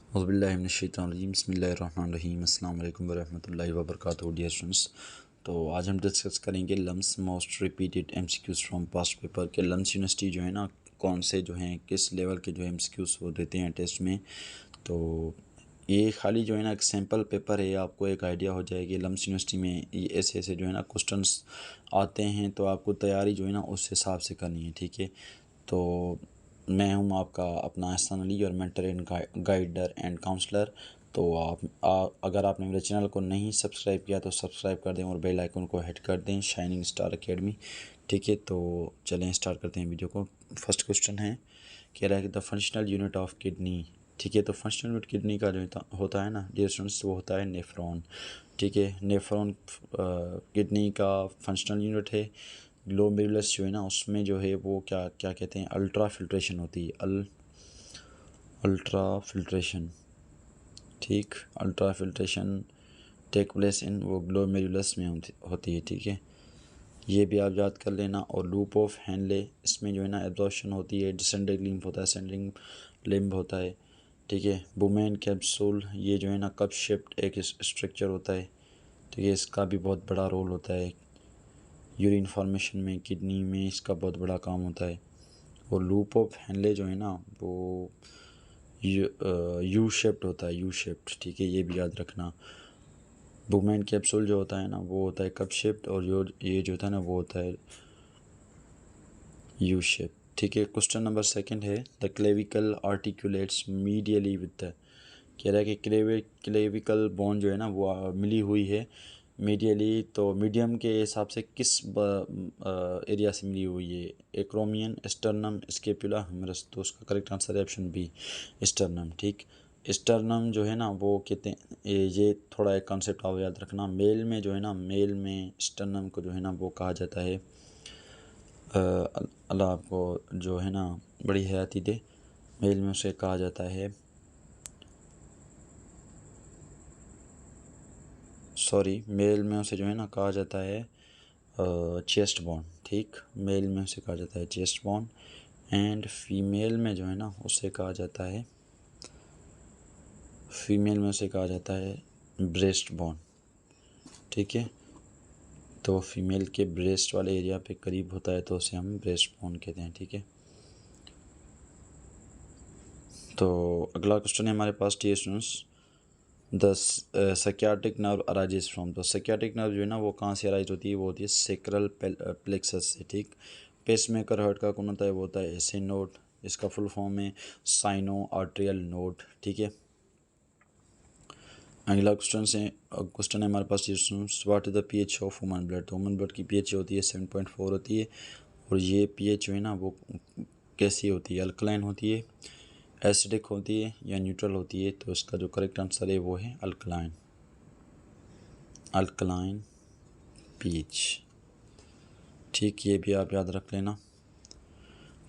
औज़ुबिल्लाहिमिनश्शैतानिर्रजीम बिस्मिल्लाहिर्रहमानिर्रहीम अस्सलाम वालेकुम वरहमतुल्लाहि वबरकातुहू डियर स्टूडेंट्स। तो आज हम डिस्कस करेंगे LUMS most repeated MCQs from past paper के लम्स यूनिवर्सिटी जो है ना कौन से जो हैं किस लेवल के जो एमसीक्यूज़ वो देते हैं टेस्ट में। तो ये खाली जो है ना एक सैम्पल पेपर है, आपको एक आइडिया हो जाएगी लम्स यूनिवर्सिटी में ये ऐसे ऐसे जो है ना क्वेश्चंस आते हैं, तो आपको तैयारी जो है ना उस हिसाब से करनी है। ठीक है, तो मैं हूं आपका अपना एहसान अली और mentor and guider and counsellor. तो अगर आपने मेरे चैनल को नहीं सब्सक्राइब किया तो सब्सक्राइब कर दें और बेल आइकन को हिट कर दें, शाइनिंग स्टार एकेडमी। ठीक है, तो चलें स्टार्ट करते हैं वीडियो को। फर्स्ट क्वेश्चन है, कह रहा है कि the functional unit of kidney. ठीक है, तो फंक्शनल यूनिट किडनी का जो होता है ना डियर स्टूडेंट्स, वो होता है नेफ्रॉन। ठीक है, नेफ्रॉन किडनी का फंक्शनल यूनिट है। ग्लोमेरुलस जो है ना उसमें जो है वो क्या क्या कहते हैं, अल्ट्रा फिल्ट्रेशन होती है, अल्ट्रा फिल्ट्रेशन। ठीक, ultra filtration take place in वो ग्लोमेरुलस में होती है। ठीक है, ये भी आप याद कर लेना। और लूप ऑफ हैनले, इसमें जो है ना एब्जॉर्प्शन होती है, डिसेंडिंग लिम्फ होता है, असेंडिंग लिम्फ होता है। ठीक है, बुमेन कैप्सूल, ये जो है ना कप शेप्ड एक स्ट्रक्चर होता है। ठीक है, इसका भी बहुत बड़ा रोल होता है यूरिन फॉर्मेशन में, किडनी में इसका बहुत बड़ा काम होता है। और लूप ऑफ हैनले जो है ना वो यू शेप्ड होता है, यू शेप्ड। ठीक है, ये भी याद रखना। बुमेन कैप्सूल जो होता है ना वो होता है कप शेप्ड, और ये जो होता है ना वो होता है यू शेप। ठीक है, क्वेश्चन नंबर सेकंड है, the clavicle articulates medially with the. कह रहा है कि क्लेविकल बोन जो है ना वो मिली हुई है मीडियली, तो मीडियम के हिसाब से किस एरिया से मिली हुई है, एक्रोमियन, स्टर्नम, स्केपुला, ह्यूमरस। तो उसका करेक्ट आंसर है ऑप्शन बी, स्टर्नम। ठीक, स्टर्नम जो है ना वो कहते हैं, ये थोड़ा एक कॉन्सेप्ट आप याद रखना। मेल में जो है ना, मेल में स्टर्नम को जो है ना वो कहा जाता है, अल्लाह आपको जो है ना बड़ी हयाती दे, मेल में उसे कहा जाता है, सॉरी, मेल में उसे जो है ना कहा जाता है चेस्ट बोन। ठीक, मेल में उसे कहा जाता है चेस्ट बोन, एंड फीमेल में जो है ना उसे कहा जाता है, फीमेल में उसे कहा जाता है ब्रेस्ट बोन। ठीक है, तो फीमेल के ब्रेस्ट वाले एरिया पे करीब होता है तो उसे हम ब्रेस्ट बोन कहते हैं। ठीक है, तो अगला क्वेश्चन है हमारे पास, dear students, the psychiatric nerve arises from. तो साइकियाट्रिक नर्व जो है ना वो कहाँ से अराइज होती है, वो होती है सेक्रल प्लेक्सस से। ठीक, पेस मेकर हार्ट का कौन होता है, वो होता है एसे नोड, इसका फुल फॉर्म है साइनो आर्ट्रियल नोड। ठीक है, अगला क्वेश्चन है हमारे पास, what is the pH of human blood. तो ह्यूमन ब्लड की पीएच होती है 7.4 होती है, और ये पीएच जो है ना वो कैसी होती है, अल्कलाइन होती है, एसिडिक होती है या न्यूट्रल होती है। तो इसका जो करेक्ट आंसर है वो है अल्कलाइन, अल्कलाइन पीएच। ठीक, ये भी आप याद रख लेना।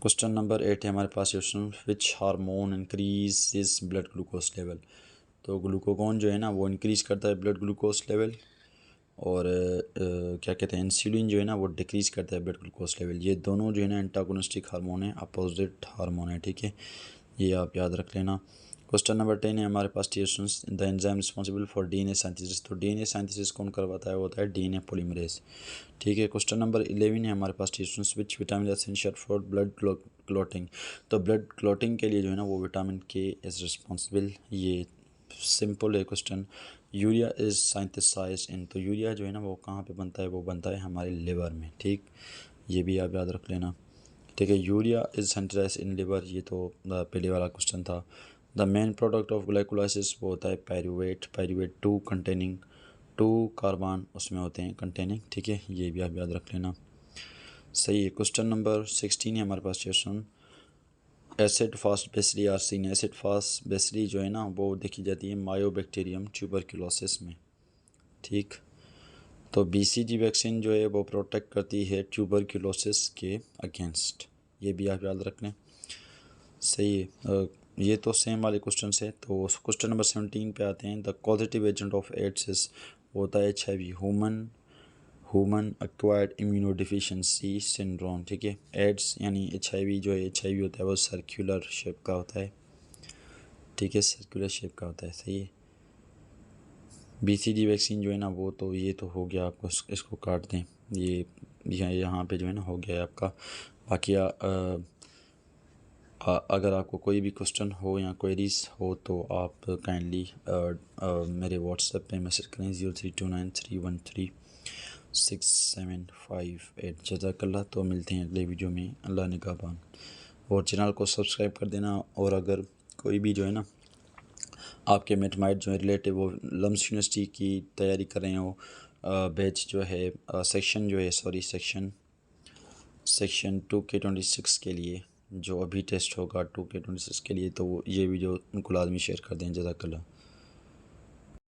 क्वेश्चन नंबर 8 है हमारे पास, question which hormone increase blood glucose level. तो ग्लूकोगोन जो है ना वो इंक्रीज करता है ब्लड ग्लूकोज लेवल, और क्या कहते हैं, इंसुलिन जो है ना वो डिक्रीज करता है ब्लड ग्लूकोज लेवल। ये दोनों जो है ना एंटागोनिस्टिक हार्मोन है, अपोजिट हार्मोन है। ठीक है, ये आप याद रख लेना। क्वेश्चन नंबर 10 है हमारे पास, टीयर्स the enzyme responsible for DNA synthesis. तो डीएनए सिंथेसिस कौन करवाता है, वो होता है डीएनए पॉलीमरेज। ठीक है, क्वेश्चन नंबर 11 है हमारे पास, टीयर्स which vitamin essential for blood clotting. तो ब्लड क्लॉटिंग के लिए जो है ना वो विटामिन के इज़ रिस्पॉन्सिबल। ये सिंपल है question. Urea is synthesize in. तो यूरिया जो है ना वो कहाँ पे बनता है, वो बनता है हमारे लिवर में। ठीक, ये भी आप याद रख लेना। ठीक है, urea is synthesise in liver, ये तो पहले वाला क्वेश्चन था। The main product of glycolysis वो होता है पायरुवेट, पायरुवेट 2 कंटेनिंग 2 कार्बन उसमें होते हैं कंटेनिंग। ठीक है, ये भी आप याद रख लेना। सही है। क्वेश्चन नंबर 16 है हमारे पास, question acid fast bacilli are seen. Acid fast bacilli जो है ना वो देखी जाती है मायोबैक्टीरियम ट्यूबरक्लोसिस में। ठीक, तो बीसीजी वैक्सीन जो है वो प्रोटेक्ट करती है ट्यूबरक्लोसिस के अगेंस्ट, ये भी आप याद रख लें। सही है। ये तो सेम वाले क्वेश्चन है। तो क्वेश्चन नंबर 17 पे आते हैं, the causative agent of AIDS is, वो होता है HIV, human acquired immunodeficiency syndrome. ठीक है, एड्स यानी HIV जो है, HIV होता है वो सर्कुलर शेप का होता है। ठीक है, सर्कुलर शेप का होता है, सही है। BCG वैक्सीन जो है ना वो तो ये तो हो गया, आपको इसको काट दें, ये यहाँ पे जो है ना हो गया है आपका। बाकी अगर आपको कोई भी क्वेश्चन हो या क्वेरीज हो तो आप काइंडली मेरे व्हाट्सएप पे मैसेज करें 0329313675 जज़ाकल्लाह। तो मिलते हैं अगले वीडियो में, अल्लाह निगहबान। और चैनल को सब्सक्राइब कर देना। और अगर कोई भी जो है ना आपके मेटमाइट जो है रिलेटिव वो लम्स यूनिवर्सिटी की तैयारी कर रहे हो, बैच जो है सेक्शन जो है सेक्शन 2K26 के लिए जो अभी टेस्ट होगा 2K26 के लिए, तो ये वीडियो उनको लाजमी शेयर कर दें। जज़ाकल्लाह।